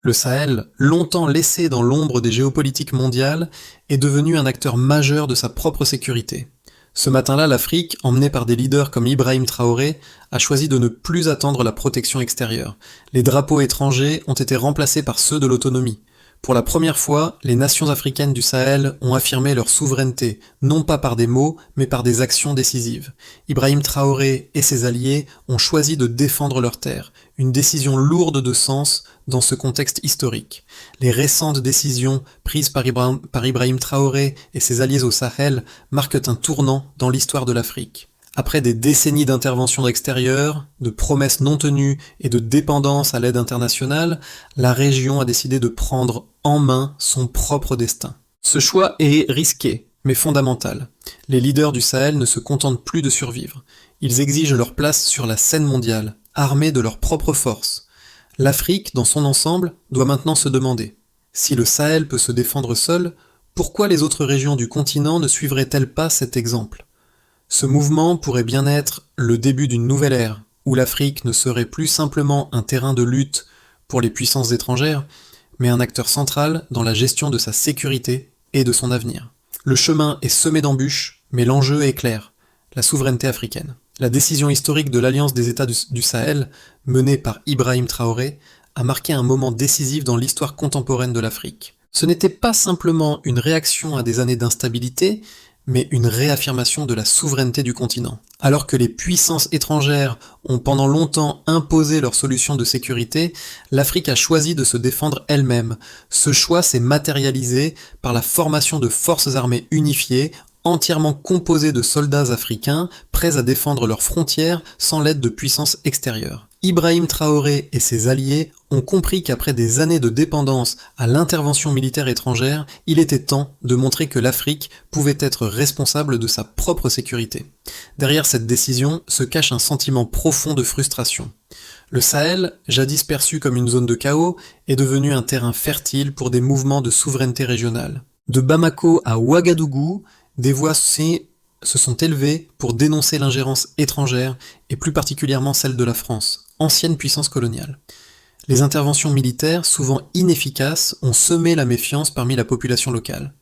Le Sahel, longtemps laissé dans l'ombre des géopolitiques mondiales, est devenu un acteur majeur de sa propre sécurité. Ce matin-là, l'Afrique, emmenée par des leaders comme Ibrahim Traoré, a choisi de ne plus attendre la protection extérieure. Les drapeaux étrangers ont été remplacés par ceux de l'autonomie. Pour la première fois, les nations africaines du Sahel ont affirmé leur souveraineté, non pas par des mots, mais par des actions décisives. Ibrahim Traoré et ses alliés ont choisi de défendre leurs terres, une décision lourde de sens dans ce contexte historique. Les récentes décisions prises par Ibrahim Traoré et ses alliés au Sahel marquent un tournant dans l'histoire de l'Afrique. Après des décennies d'interventions extérieures, de promesses non tenues et de dépendance à l'aide internationale, la région a décidé de prendre en main son propre destin. Ce choix est risqué, mais fondamental. Les leaders du Sahel ne se contentent plus de survivre. Ils exigent leur place sur la scène mondiale, armés de leurs propres forces. L'Afrique, dans son ensemble, doit maintenant se demander: si le Sahel peut se défendre seul, pourquoi les autres régions du continent ne suivraient-elles pas cet exemple ? Ce mouvement pourrait bien être le début d'une nouvelle ère, où l'Afrique ne serait plus simplement un terrain de lutte pour les puissances étrangères, mais un acteur central dans la gestion de sa sécurité et de son avenir. Le chemin est semé d'embûches, mais l'enjeu est clair: la souveraineté africaine. La décision historique de l'Alliance des États du Sahel, menée par Ibrahim Traoré, a marqué un moment décisif dans l'histoire contemporaine de l'Afrique. Ce n'était pas simplement une réaction à des années d'instabilité, mais une réaffirmation de la souveraineté du continent. Alors que les puissances étrangères ont pendant longtemps imposé leurs solutions de sécurité, l'Afrique a choisi de se défendre elle-même. Ce choix s'est matérialisé par la formation de forces armées unifiées, entièrement composées de soldats africains, prêts à défendre leurs frontières sans l'aide de puissances extérieures. Ibrahim Traoré et ses alliés ont compris qu'après des années de dépendance à l'intervention militaire étrangère, il était temps de montrer que l'Afrique pouvait être responsable de sa propre sécurité. Derrière cette décision se cache un sentiment profond de frustration. Le Sahel, jadis perçu comme une zone de chaos, est devenu un terrain fertile pour des mouvements de souveraineté régionale. De Bamako à Ouagadougou, des voix se sont élevées pour dénoncer l'ingérence étrangère, et plus particulièrement celle de la France, ancienne puissance coloniale. Les interventions militaires, souvent inefficaces, ont semé la méfiance parmi la population locale.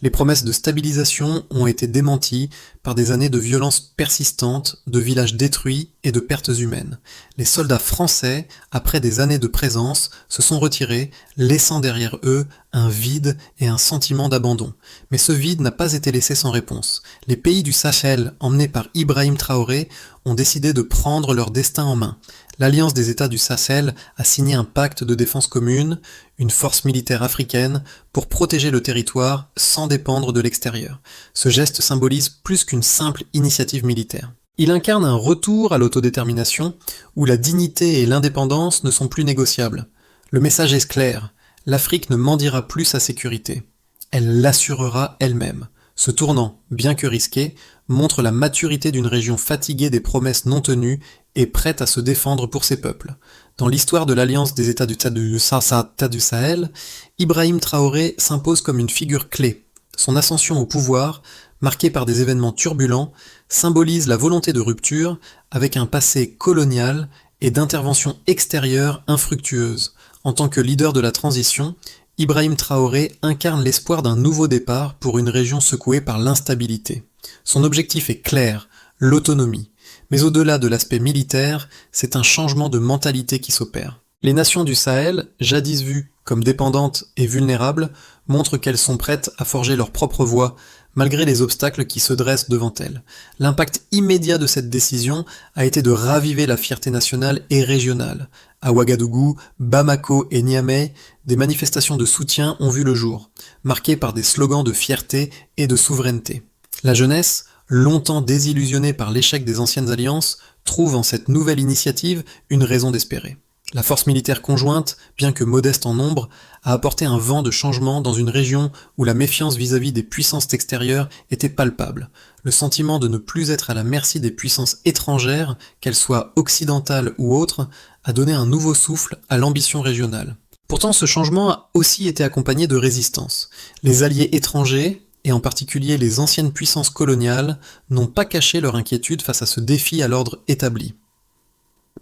Les promesses de stabilisation ont été démenties par des années de violences persistantes, de villages détruits et de pertes humaines. Les soldats français, après des années de présence, se sont retirés, laissant derrière eux un vide et un sentiment d'abandon. Mais ce vide n'a pas été laissé sans réponse. Les pays du Sahel, emmenés par Ibrahim Traoré, ont décidé de prendre leur destin en main. L'Alliance des États du Sahel a signé un pacte de défense commune, une force militaire africaine, pour protéger le territoire sans dépendre de l'extérieur. Ce geste symbolise plus qu'une simple initiative militaire. Il incarne un retour à l'autodétermination, où la dignité et l'indépendance ne sont plus négociables. Le message est clair: l'Afrique ne mendiera plus sa sécurité. Elle l'assurera elle-même. Ce tournant, bien que risqué, montre la maturité d'une région fatiguée des promesses non tenues et prête à se défendre pour ses peuples. Dans l'histoire de l'Alliance des États du Sahel, Ibrahim Traoré s'impose comme une figure clé. Son ascension au pouvoir, marquée par des événements turbulents, symbolise la volonté de rupture avec un passé colonial et d'intervention extérieure infructueuse. En tant que leader de la transition, Ibrahim Traoré incarne l'espoir d'un nouveau départ pour une région secouée par l'instabilité. Son objectif est clair: l'autonomie. Mais au-delà de l'aspect militaire, c'est un changement de mentalité qui s'opère. Les nations du Sahel, jadis vues comme dépendantes et vulnérables, montrent qu'elles sont prêtes à forger leur propre voie, malgré les obstacles qui se dressent devant elles. L'impact immédiat de cette décision a été de raviver la fierté nationale et régionale. À Ouagadougou, Bamako et Niamey, des manifestations de soutien ont vu le jour, marquées par des slogans de fierté et de souveraineté. La jeunesse, longtemps désillusionnée par l'échec des anciennes alliances, trouve en cette nouvelle initiative une raison d'espérer. La force militaire conjointe, bien que modeste en nombre, a apporté un vent de changement dans une région où la méfiance vis-à-vis des puissances extérieures était palpable. Le sentiment de ne plus être à la merci des puissances étrangères, qu'elles soient occidentales ou autres, a donné un nouveau souffle à l'ambition régionale. Pourtant, ce changement a aussi été accompagné de résistance. Les alliés étrangers, et en particulier les anciennes puissances coloniales, n'ont pas caché leur inquiétude face à ce défi à l'ordre établi.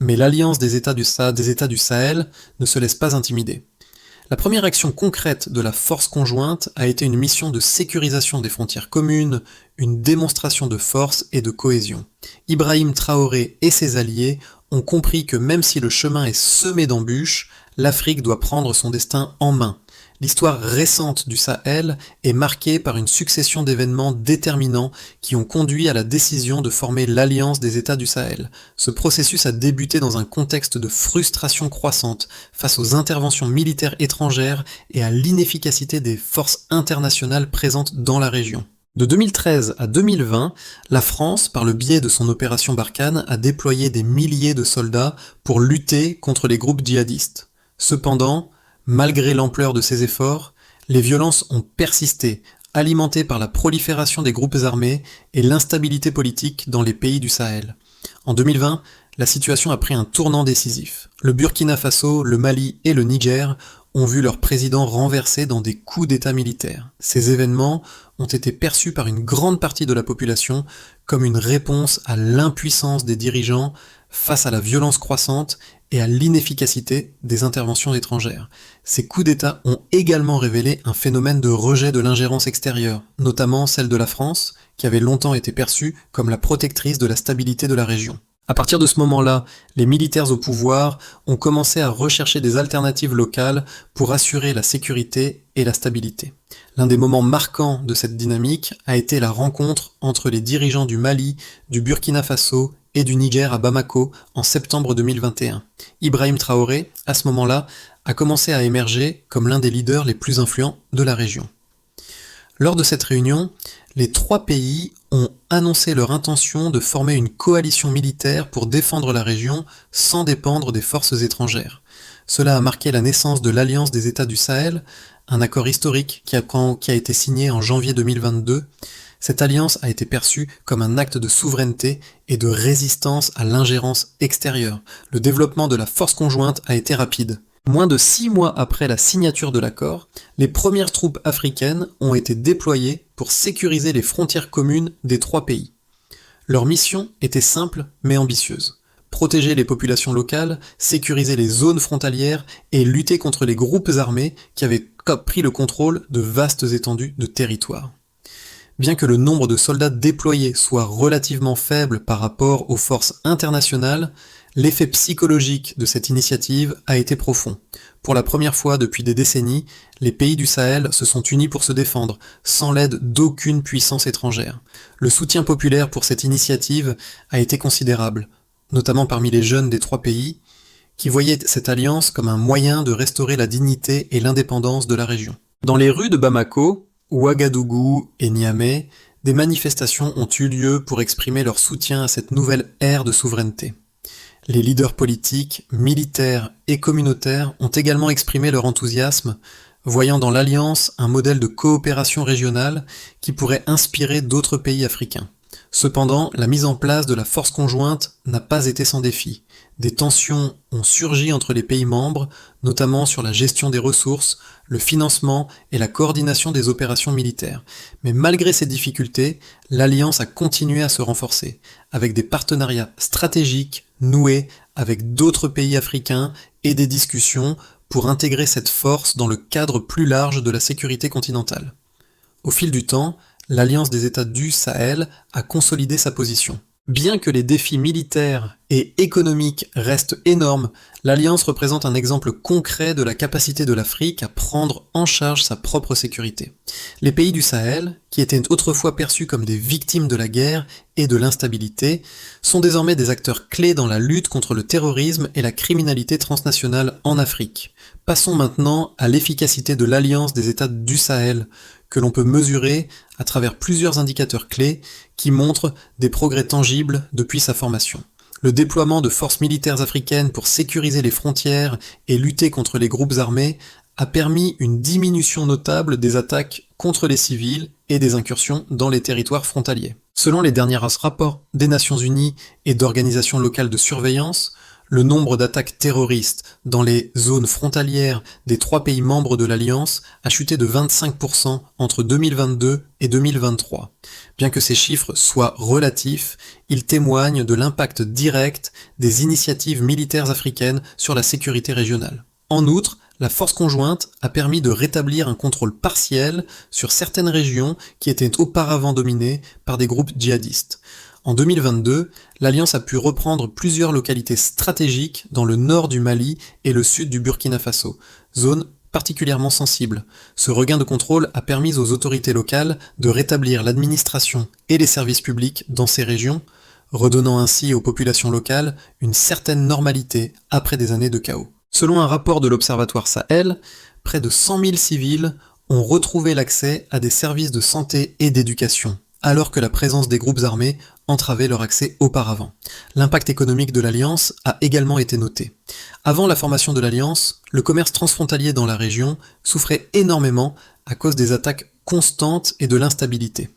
Mais l'Alliance des États du Sahel ne se laisse pas intimider. La première action concrète de la force conjointe a été une mission de sécurisation des frontières communes, une démonstration de force et de cohésion. Ibrahim Traoré et ses alliés ont compris que même si le chemin est semé d'embûches, l'Afrique doit prendre son destin en main. L'histoire récente du Sahel est marquée par une succession d'événements déterminants qui ont conduit à la décision de former l'Alliance des États du Sahel. Ce processus a débuté dans un contexte de frustration croissante face aux interventions militaires étrangères et à l'inefficacité des forces internationales présentes dans la région. De 2013 à 2020, la France, par le biais de son opération Barkhane, a déployé des milliers de soldats pour lutter contre les groupes djihadistes. Cependant, malgré l'ampleur de ces efforts, les violences ont persisté, alimentées par la prolifération des groupes armés et l'instabilité politique dans les pays du Sahel. En 2020, la situation a pris un tournant décisif. Le Burkina Faso, le Mali et le Niger ont vu leurs présidents renversés dans des coups d'État militaires. Ces événements ont été perçus par une grande partie de la population comme une réponse à l'impuissance des dirigeants face à la violence croissante et à l'inefficacité des interventions étrangères. Ces coups d'État ont également révélé un phénomène de rejet de l'ingérence extérieure, notamment celle de la France, qui avait longtemps été perçue comme la protectrice de la stabilité de la région. À partir de ce moment-là, les militaires au pouvoir ont commencé à rechercher des alternatives locales pour assurer la sécurité et la stabilité. L'un des moments marquants de cette dynamique a été la rencontre entre les dirigeants du Mali, du Burkina Faso et du Niger à Bamako en septembre 2021. Ibrahim Traoré, à ce moment-là, a commencé à émerger comme l'un des leaders les plus influents de la région. Lors de cette réunion, les trois pays ont annoncé leur intention de former une coalition militaire pour défendre la région sans dépendre des forces étrangères. Cela a marqué la naissance de l'Alliance des États du Sahel, un accord historique qui a été signé en janvier 2022. Cette alliance a été perçue comme un acte de souveraineté et de résistance à l'ingérence extérieure. Le développement de la force conjointe a été rapide. Moins de 6 mois après la signature de l'accord, les premières troupes africaines ont été déployées pour sécuriser les frontières communes des trois pays. Leur mission était simple mais ambitieuse. Protéger les populations locales, sécuriser les zones frontalières et lutter contre les groupes armés qui avaient pris le contrôle de vastes étendues de territoire. Bien que le nombre de soldats déployés soit relativement faible par rapport aux forces internationales, l'effet psychologique de cette initiative a été profond. Pour la première fois depuis des décennies, les pays du Sahel se sont unis pour se défendre, sans l'aide d'aucune puissance étrangère. Le soutien populaire pour cette initiative a été considérable, notamment parmi les jeunes des trois pays, qui voyaient cette alliance comme un moyen de restaurer la dignité et l'indépendance de la région. Dans les rues de Bamako, Ouagadougou et Niamey, des manifestations ont eu lieu pour exprimer leur soutien à cette nouvelle ère de souveraineté. Les leaders politiques, militaires et communautaires ont également exprimé leur enthousiasme, voyant dans l'Alliance un modèle de coopération régionale qui pourrait inspirer d'autres pays africains. Cependant, la mise en place de la force conjointe n'a pas été sans défi. Des tensions ont surgi entre les pays membres, notamment sur la gestion des ressources, le financement et la coordination des opérations militaires. Mais malgré ces difficultés, l'Alliance a continué à se renforcer, avec des partenariats stratégiques noués avec d'autres pays africains et des discussions pour intégrer cette force dans le cadre plus large de la sécurité continentale. Au fil du temps, l'Alliance des États du Sahel a consolidé sa position. Bien que les défis militaires et économiques restent énormes, l'Alliance représente un exemple concret de la capacité de l'Afrique à prendre en charge sa propre sécurité. Les pays du Sahel, qui étaient autrefois perçus comme des victimes de la guerre et de l'instabilité, sont désormais des acteurs clés dans la lutte contre le terrorisme et la criminalité transnationale en Afrique. Passons maintenant à l'efficacité de l'Alliance des États du Sahel, que l'on peut mesurer à travers plusieurs indicateurs clés qui montrent des progrès tangibles depuis sa formation. Le déploiement de forces militaires africaines pour sécuriser les frontières et lutter contre les groupes armés a permis une diminution notable des attaques contre les civils et des incursions dans les territoires frontaliers. Selon les derniers rapports des Nations Unies et d'organisations locales de surveillance, le nombre d'attaques terroristes dans les zones frontalières des trois pays membres de l'Alliance a chuté de 25% entre 2022 et 2023. Bien que ces chiffres soient relatifs, ils témoignent de l'impact direct des initiatives militaires africaines sur la sécurité régionale. En outre, la force conjointe a permis de rétablir un contrôle partiel sur certaines régions qui étaient auparavant dominées par des groupes djihadistes. En 2022, l'Alliance a pu reprendre plusieurs localités stratégiques dans le nord du Mali et le sud du Burkina Faso, zone particulièrement sensible. Ce regain de contrôle a permis aux autorités locales de rétablir l'administration et les services publics dans ces régions, redonnant ainsi aux populations locales une certaine normalité après des années de chaos. Selon un rapport de l'Observatoire Sahel, près de 100 000 civils ont retrouvé l'accès à des services de santé et d'éducation, alors que la présence des groupes armés entravait leur accès auparavant. L'impact économique de l'Alliance a également été noté. Avant la formation de l'Alliance, le commerce transfrontalier dans la région souffrait énormément à cause des attaques constantes et de l'instabilité.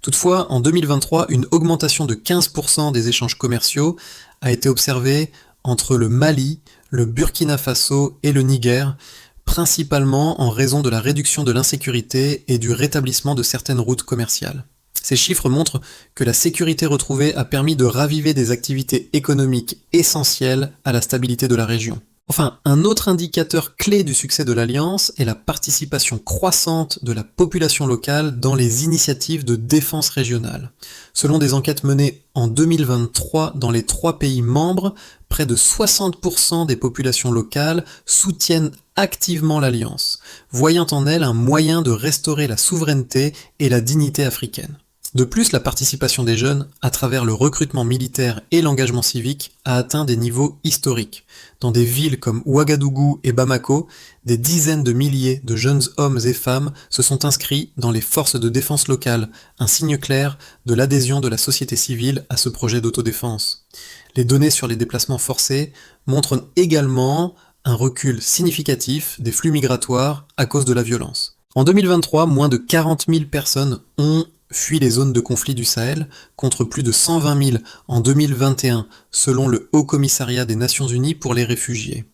Toutefois, en 2023, une augmentation de 15% des échanges commerciaux a été observée entre le Mali, le Burkina Faso et le Niger, principalement en raison de la réduction de l'insécurité et du rétablissement de certaines routes commerciales. Ces chiffres montrent que la sécurité retrouvée a permis de raviver des activités économiques essentielles à la stabilité de la région. Enfin, un autre indicateur clé du succès de l'Alliance est la participation croissante de la population locale dans les initiatives de défense régionale. Selon des enquêtes menées en 2023 dans les 3 pays membres, près de 60% des populations locales soutiennent activement l'Alliance, voyant en elle un moyen de restaurer la souveraineté et la dignité africaine. De plus, la participation des jeunes, à travers le recrutement militaire et l'engagement civique, a atteint des niveaux historiques. Dans des villes comme Ouagadougou et Bamako, des dizaines de milliers de jeunes hommes et femmes se sont inscrits dans les forces de défense locales, un signe clair de l'adhésion de la société civile à ce projet d'autodéfense. Les données sur les déplacements forcés montrent également un recul significatif des flux migratoires à cause de la violence. En 2023, moins de 40 000 personnes ont fui les zones de conflit du Sahel, contre plus de 120 000 en 2021, selon le Haut Commissariat des Nations Unies pour les réfugiés.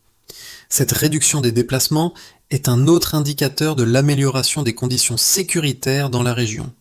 Cette réduction des déplacements est un autre indicateur de l'amélioration des conditions sécuritaires dans la région.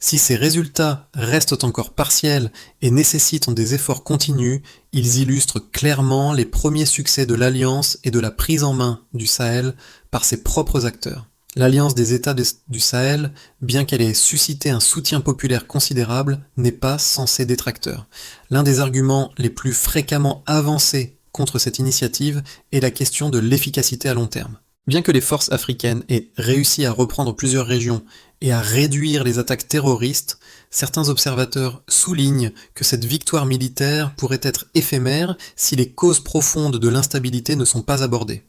Si ces résultats restent encore partiels et nécessitent des efforts continus, ils illustrent clairement les premiers succès de l'Alliance et de la prise en main du Sahel par ses propres acteurs. L'Alliance des États du Sahel, bien qu'elle ait suscité un soutien populaire considérable, n'est pas sans ses détracteurs. L'un des arguments les plus fréquemment avancés contre cette initiative est la question de l'efficacité à long terme. Bien que les forces africaines aient réussi à reprendre plusieurs régions et à réduire les attaques terroristes, certains observateurs soulignent que cette victoire militaire pourrait être éphémère si les causes profondes de l'instabilité ne sont pas abordées.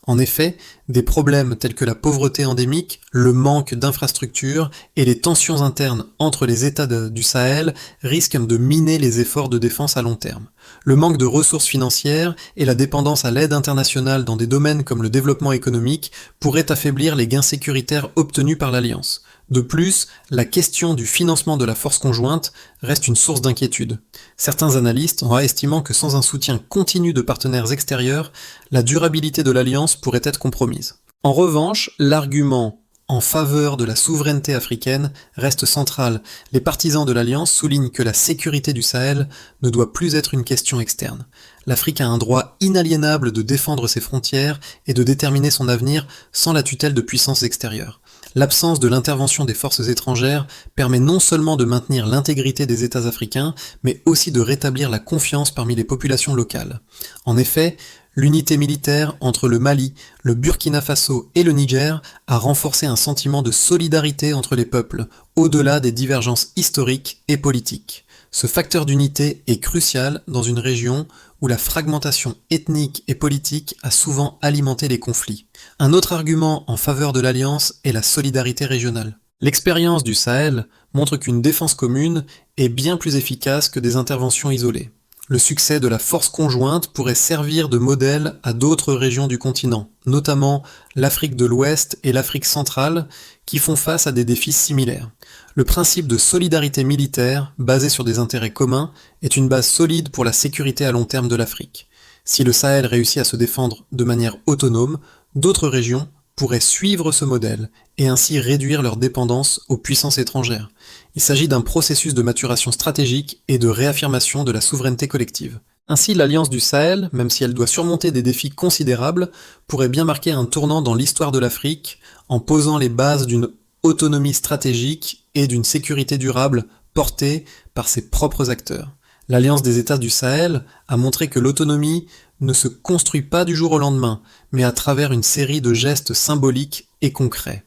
En effet, des problèmes tels que la pauvreté endémique, le manque d'infrastructures et les tensions internes entre les États du Sahel risquent de miner les efforts de défense à long terme. Le manque de ressources financières et la dépendance à l'aide internationale dans des domaines comme le développement économique pourraient affaiblir les gains sécuritaires obtenus par l'Alliance. De plus, la question du financement de la force conjointe reste une source d'inquiétude. Certains analystes estimant que sans un soutien continu de partenaires extérieurs, la durabilité de l'Alliance pourrait être compromise. En revanche, l'argument en faveur de la souveraineté africaine reste central. Les partisans de l'Alliance soulignent que la sécurité du Sahel ne doit plus être une question externe. L'Afrique a un droit inaliénable de défendre ses frontières et de déterminer son avenir sans la tutelle de puissances extérieures. L'absence de l'intervention des forces étrangères permet non seulement de maintenir l'intégrité des États africains, mais aussi de rétablir la confiance parmi les populations locales. En effet, l'unité militaire entre le Mali, le Burkina Faso et le Niger a renforcé un sentiment de solidarité entre les peuples, au-delà des divergences historiques et politiques. Ce facteur d'unité est crucial dans une région où la fragmentation ethnique et politique a souvent alimenté les conflits. Un autre argument en faveur de l'Alliance est la solidarité régionale. L'expérience du Sahel montre qu'une défense commune est bien plus efficace que des interventions isolées. Le succès de la force conjointe pourrait servir de modèle à d'autres régions du continent, notamment l'Afrique de l'Ouest et l'Afrique centrale, qui font face à des défis similaires. Le principe de solidarité militaire, basé sur des intérêts communs, est une base solide pour la sécurité à long terme de l'Afrique. Si le Sahel réussit à se défendre de manière autonome, d'autres régions pourraient suivre ce modèle et ainsi réduire leur dépendance aux puissances étrangères. Il s'agit d'un processus de maturation stratégique et de réaffirmation de la souveraineté collective. Ainsi, l'Alliance du Sahel, même si elle doit surmonter des défis considérables, pourrait bien marquer un tournant dans l'histoire de l'Afrique en posant les bases d'une autonomie stratégique et d'une sécurité durable portée par ses propres acteurs. L'Alliance des États du Sahel a montré que l'autonomie ne se construit pas du jour au lendemain, mais à travers une série de gestes symboliques et concrets.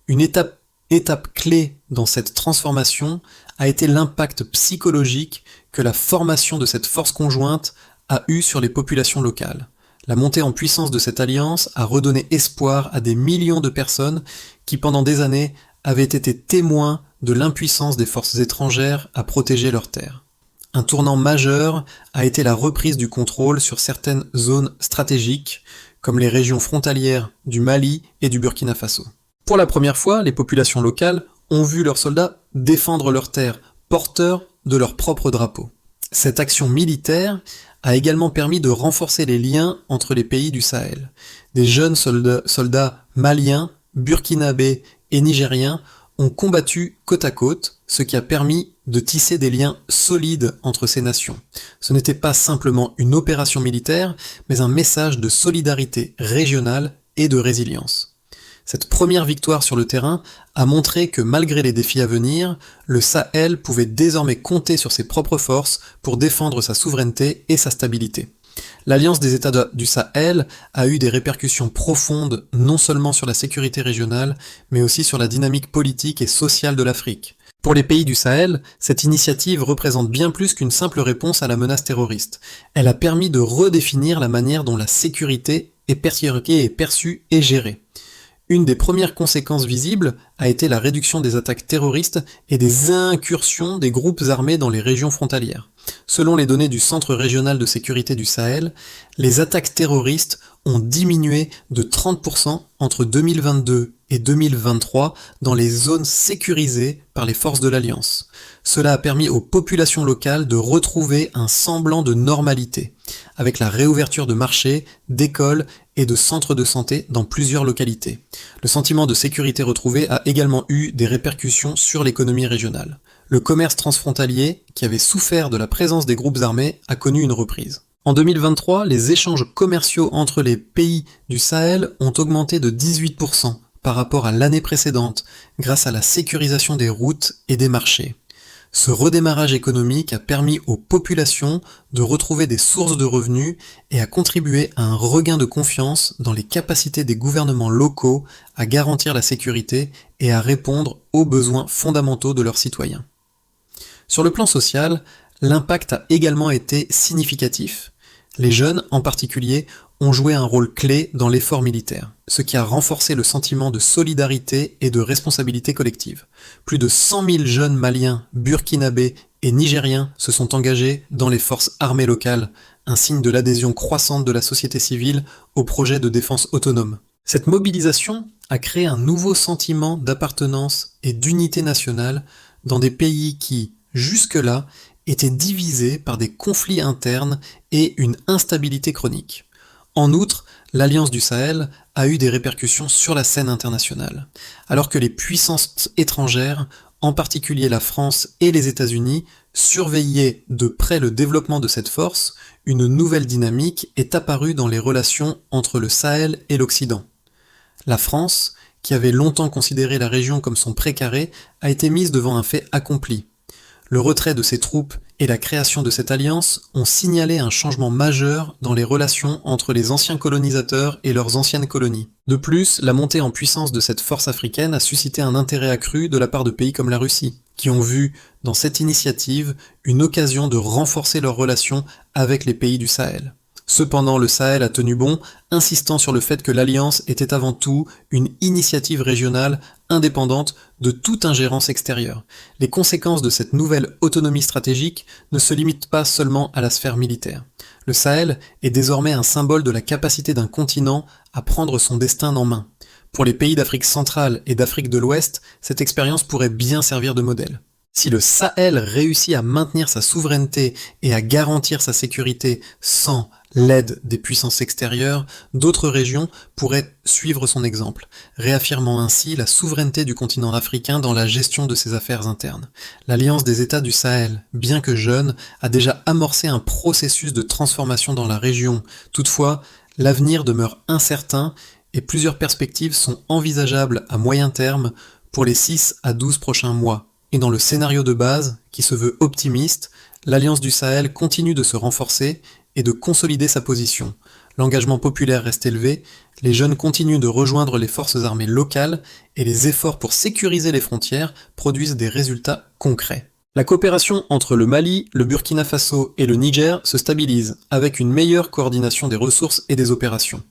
Une étape clé dans cette transformation a été l'impact psychologique que la formation de cette force conjointe a eu sur les populations locales. La montée en puissance de cette alliance a redonné espoir à des millions de personnes qui pendant des années avaient été témoins de l'impuissance des forces étrangères à protéger leurs terres. Un tournant majeur a été la reprise du contrôle sur certaines zones stratégiques, comme les régions frontalières du Mali et du Burkina Faso. Pour la première fois, les populations locales ont vu leurs soldats défendre leurs terres, porteurs de leur propre drapeau. Cette action militaire a également permis de renforcer les liens entre les pays du Sahel. Des jeunes soldats maliens, burkinabés et nigériens ont combattu côte à côte, ce qui a permis de tisser des liens solides entre ces nations. Ce n'était pas simplement une opération militaire, mais un message de solidarité régionale et de résilience. Cette première victoire sur le terrain a montré que malgré les défis à venir, le Sahel pouvait désormais compter sur ses propres forces pour défendre sa souveraineté et sa stabilité. L'Alliance des États du Sahel a eu des répercussions profondes non seulement sur la sécurité régionale, mais aussi sur la dynamique politique et sociale de l'Afrique. Pour les pays du Sahel, cette initiative représente bien plus qu'une simple réponse à la menace terroriste. Elle a permis de redéfinir la manière dont la sécurité est perçue et gérée. Une des premières conséquences visibles a été la réduction des attaques terroristes et des incursions des groupes armés dans les régions frontalières. Selon les données du Centre régional de sécurité du Sahel, les attaques terroristes ont diminué de 30% entre 2022 et 2023 dans les zones sécurisées par les forces de l'Alliance. Cela a permis aux populations locales de retrouver un semblant de normalité, avec la réouverture de marchés, d'écoles et de centres de santé dans plusieurs localités. Le sentiment de sécurité retrouvé a également eu des répercussions sur l'économie régionale. Le commerce transfrontalier, qui avait souffert de la présence des groupes armés, a connu une reprise. En 2023, les échanges commerciaux entre les pays du Sahel ont augmenté de 18% par rapport à l'année précédente, grâce à la sécurisation des routes et des marchés. Ce redémarrage économique a permis aux populations de retrouver des sources de revenus et a contribué à un regain de confiance dans les capacités des gouvernements locaux à garantir la sécurité et à répondre aux besoins fondamentaux de leurs citoyens. Sur le plan social, l'impact a également été significatif. Les jeunes, en particulier, ont joué un rôle clé dans l'effort militaire, ce qui a renforcé le sentiment de solidarité et de responsabilité collective. Plus de 100 000 jeunes maliens, burkinabés et nigériens se sont engagés dans les forces armées locales, un signe de l'adhésion croissante de la société civile au projet de défense autonome. Cette mobilisation a créé un nouveau sentiment d'appartenance et d'unité nationale dans des pays qui, jusque-là, étaient divisés par des conflits internes et une instabilité chronique. En outre, l'Alliance du Sahel a eu des répercussions sur la scène internationale. Alors que les puissances étrangères, en particulier la France et les États-Unis, surveillaient de près le développement de cette force, une nouvelle dynamique est apparue dans les relations entre le Sahel et l'Occident. La France, qui avait longtemps considéré la région comme son précaré, a été mise devant un fait accompli. Le retrait de ses troupes et la création de cette alliance ont signalé un changement majeur dans les relations entre les anciens colonisateurs et leurs anciennes colonies. De plus, la montée en puissance de cette force africaine a suscité un intérêt accru de la part de pays comme la Russie, qui ont vu dans cette initiative une occasion de renforcer leurs relations avec les pays du Sahel. Cependant, le Sahel a tenu bon, insistant sur le fait que l'Alliance était avant tout une initiative régionale indépendante de toute ingérence extérieure. Les conséquences de cette nouvelle autonomie stratégique ne se limitent pas seulement à la sphère militaire. Le Sahel est désormais un symbole de la capacité d'un continent à prendre son destin en main. Pour les pays d'Afrique centrale et d'Afrique de l'Ouest, cette expérience pourrait bien servir de modèle. Si le Sahel réussit à maintenir sa souveraineté et à garantir sa sécurité sans l'aide des puissances extérieures, d'autres régions pourraient suivre son exemple, réaffirmant ainsi la souveraineté du continent africain dans la gestion de ses affaires internes. L'Alliance des États du Sahel, bien que jeune, a déjà amorcé un processus de transformation dans la région. Toutefois, l'avenir demeure incertain et plusieurs perspectives sont envisageables à moyen terme pour les 6 à 12 prochains mois. Et dans le scénario de base, qui se veut optimiste, l'Alliance du Sahel continue de se renforcer et de consolider sa position. L'engagement populaire reste élevé, les jeunes continuent de rejoindre les forces armées locales et les efforts pour sécuriser les frontières produisent des résultats concrets. La coopération entre le Mali, le Burkina Faso et le Niger se stabilise, avec une meilleure coordination des ressources et des opérations.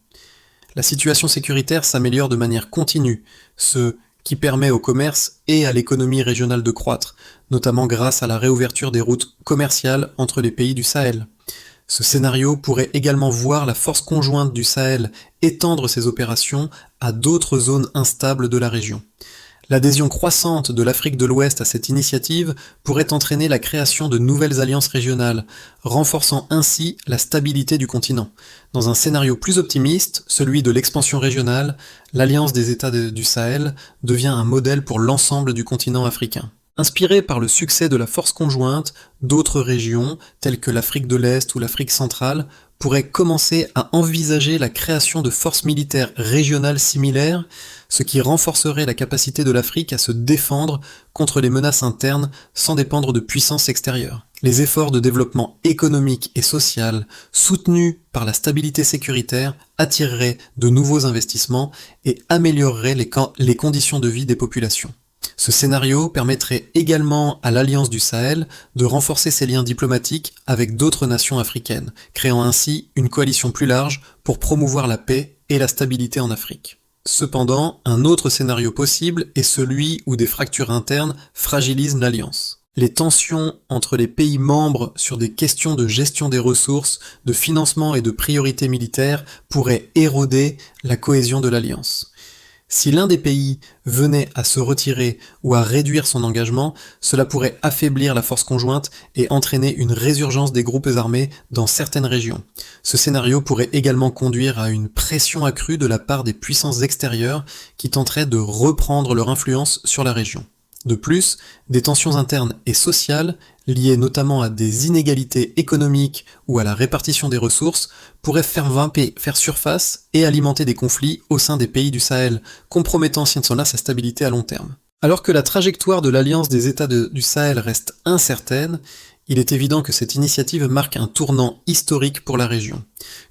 La situation sécuritaire s'améliore de manière continue, ce qui permet au commerce et à l'économie régionale de croître, notamment grâce à la réouverture des routes commerciales entre les pays du Sahel. Ce scénario pourrait également voir la force conjointe du Sahel étendre ses opérations à d'autres zones instables de la région. L'adhésion croissante de l'Afrique de l'Ouest à cette initiative pourrait entraîner la création de nouvelles alliances régionales, renforçant ainsi la stabilité du continent. Dans un scénario plus optimiste, celui de l'expansion régionale, l'Alliance des États du Sahel devient un modèle pour l'ensemble du continent africain. Inspiré par le succès de la force conjointe, d'autres régions, telles que l'Afrique de l'Est ou l'Afrique centrale, pourraient commencer à envisager la création de forces militaires régionales similaires, ce qui renforcerait la capacité de l'Afrique à se défendre contre les menaces internes sans dépendre de puissances extérieures. Les efforts de développement économique et social, soutenus par la stabilité sécuritaire, attireraient de nouveaux investissements et amélioreraient les conditions de vie des populations. Ce scénario permettrait également à l'Alliance du Sahel de renforcer ses liens diplomatiques avec d'autres nations africaines, créant ainsi une coalition plus large pour promouvoir la paix et la stabilité en Afrique. Cependant, un autre scénario possible est celui où des fractures internes fragilisent l'Alliance. Les tensions entre les pays membres sur des questions de gestion des ressources, de financement et de priorités militaires pourraient éroder la cohésion de l'Alliance. Si l'un des pays venait à se retirer ou à réduire son engagement, cela pourrait affaiblir la force conjointe et entraîner une résurgence des groupes armés dans certaines régions. Ce scénario pourrait également conduire à une pression accrue de la part des puissances extérieures qui tenteraient de reprendre leur influence sur la région. De plus, des tensions internes et sociales, liées notamment à des inégalités économiques ou à la répartition des ressources, pourraient faire surface et alimenter des conflits au sein des pays du Sahel, compromettant si cela sa stabilité à long terme. Alors que la trajectoire de l'Alliance des États du Sahel reste incertaine, il est évident que cette initiative marque un tournant historique pour la région.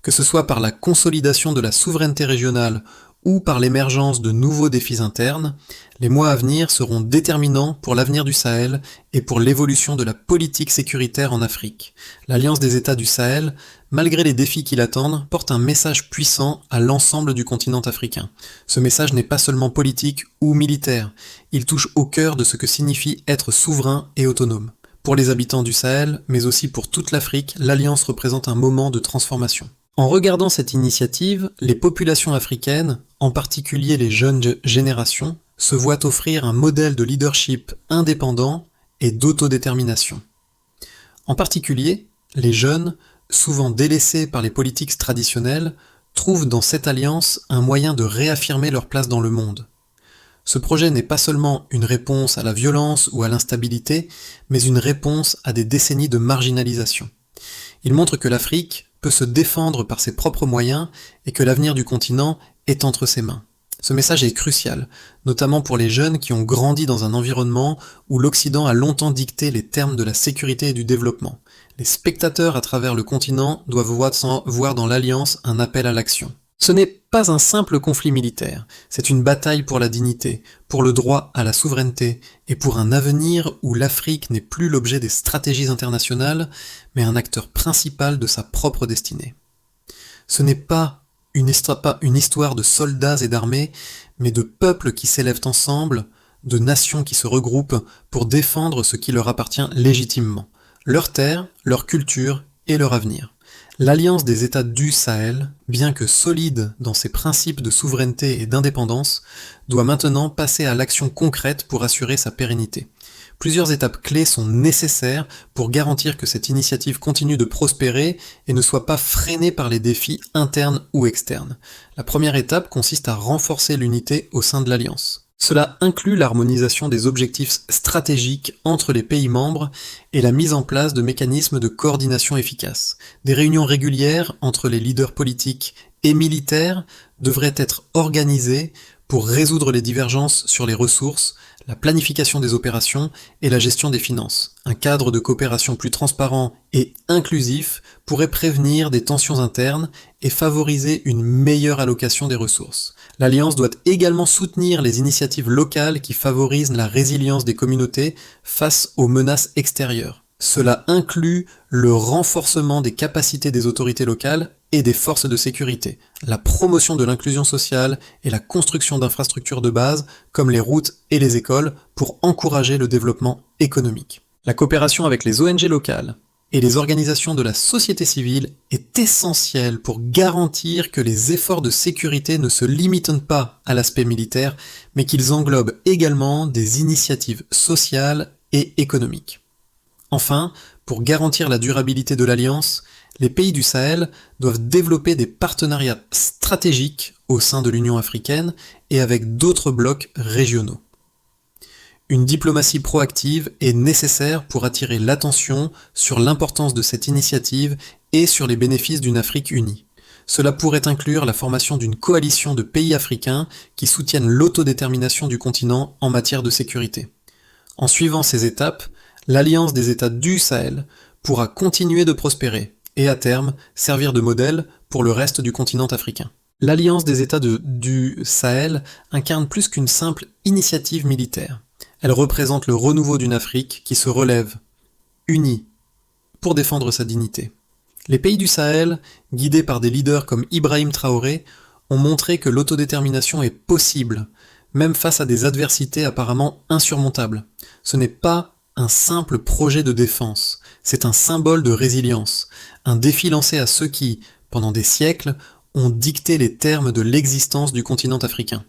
Que ce soit par la consolidation de la souveraineté régionale ou par l'émergence de nouveaux défis internes, les mois à venir seront déterminants pour l'avenir du Sahel et pour l'évolution de la politique sécuritaire en Afrique. L'Alliance des États du Sahel, malgré les défis qui l'attendent, porte un message puissant à l'ensemble du continent africain. Ce message n'est pas seulement politique ou militaire, il touche au cœur de ce que signifie être souverain et autonome. Pour les habitants du Sahel, mais aussi pour toute l'Afrique, l'Alliance représente un moment de transformation. En regardant cette initiative, les populations africaines, en particulier les jeunes générations, se voient offrir un modèle de leadership indépendant et d'autodétermination. En particulier, les jeunes, souvent délaissés par les politiques traditionnelles, trouvent dans cette alliance un moyen de réaffirmer leur place dans le monde. Ce projet n'est pas seulement une réponse à la violence ou à l'instabilité, mais une réponse à des décennies de marginalisation. Il montre que l'Afrique peut se défendre par ses propres moyens et que l'avenir du continent est entre ses mains. Ce message est crucial, notamment pour les jeunes qui ont grandi dans un environnement où l'Occident a longtemps dicté les termes de la sécurité et du développement. Les spectateurs à travers le continent doivent voir dans l'Alliance un appel à l'action. Ce n'est pas un simple conflit militaire, c'est une bataille pour la dignité, pour le droit à la souveraineté et pour un avenir où l'Afrique n'est plus l'objet des stratégies internationales, mais un acteur principal de sa propre destinée. Ce n'est pas une histoire de soldats et d'armées, mais de peuples qui s'élèvent ensemble, de nations qui se regroupent pour défendre ce qui leur appartient légitimement, leur terre, leur culture et leur avenir. L'Alliance des États du Sahel, bien que solide dans ses principes de souveraineté et d'indépendance, doit maintenant passer à l'action concrète pour assurer sa pérennité. Plusieurs étapes clés sont nécessaires pour garantir que cette initiative continue de prospérer et ne soit pas freinée par les défis internes ou externes. La première étape consiste à renforcer l'unité au sein de l'Alliance. Cela inclut l'harmonisation des objectifs stratégiques entre les pays membres et la mise en place de mécanismes de coordination efficaces. Des réunions régulières entre les leaders politiques et militaires devraient être organisées pour résoudre les divergences sur les ressources, la planification des opérations et la gestion des finances. Un cadre de coopération plus transparent et inclusif pourrait prévenir des tensions internes et favoriser une meilleure allocation des ressources. L'Alliance doit également soutenir les initiatives locales qui favorisent la résilience des communautés face aux menaces extérieures. Cela inclut le renforcement des capacités des autorités locales et des forces de sécurité, la promotion de l'inclusion sociale et la construction d'infrastructures de base comme les routes et les écoles pour encourager le développement économique. La coopération avec les ONG locales et les organisations de la société civile est essentielle pour garantir que les efforts de sécurité ne se limitent pas à l'aspect militaire, mais qu'ils englobent également des initiatives sociales et économiques. Enfin, pour garantir la durabilité de l'Alliance, les pays du Sahel doivent développer des partenariats stratégiques au sein de l'Union africaine et avec d'autres blocs régionaux. Une diplomatie proactive est nécessaire pour attirer l'attention sur l'importance de cette initiative et sur les bénéfices d'une Afrique unie. Cela pourrait inclure la formation d'une coalition de pays africains qui soutiennent l'autodétermination du continent en matière de sécurité. En suivant ces étapes, l'Alliance des États du Sahel pourra continuer de prospérer et à terme servir de modèle pour le reste du continent africain. L'Alliance des États du Sahel incarne plus qu'une simple initiative militaire. Elle représente le renouveau d'une Afrique qui se relève, unie, pour défendre sa dignité. Les pays du Sahel, guidés par des leaders comme Ibrahim Traoré, ont montré que l'autodétermination est possible, même face à des adversités apparemment insurmontables. Ce n'est pas un simple projet de défense, c'est un symbole de résilience, un défi lancé à ceux qui, pendant des siècles, ont dicté les termes de l'existence du continent africain.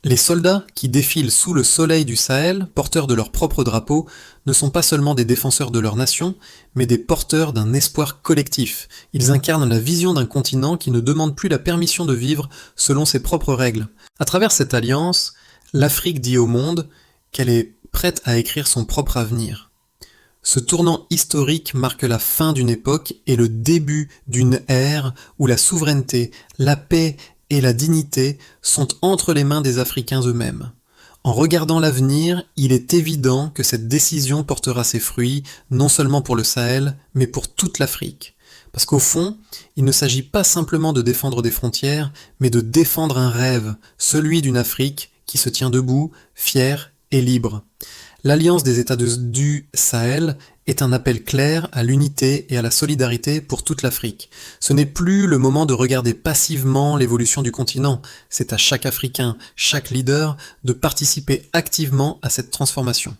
Les soldats qui défilent sous le soleil du Sahel, porteurs de leur propre drapeau, ne sont pas seulement des défenseurs de leur nation, mais des porteurs d'un espoir collectif. Ils incarnent la vision d'un continent qui ne demande plus la permission de vivre selon ses propres règles. À travers cette alliance, l'Afrique dit au monde qu'elle est prête à écrire son propre avenir. Ce tournant historique marque la fin d'une époque et le début d'une ère où la souveraineté, la paix et la dignité sont entre les mains des Africains eux-mêmes. En regardant l'avenir, il est évident que cette décision portera ses fruits, non seulement pour le Sahel, mais pour toute l'Afrique. Parce qu'au fond, il ne s'agit pas simplement de défendre des frontières, mais de défendre un rêve, celui d'une Afrique qui se tient debout, fière et libre. L'Alliance des États du Sahel est un appel clair à l'unité et à la solidarité pour toute l'Afrique. Ce n'est plus le moment de regarder passivement l'évolution du continent, c'est à chaque Africain, chaque leader, de participer activement à cette transformation.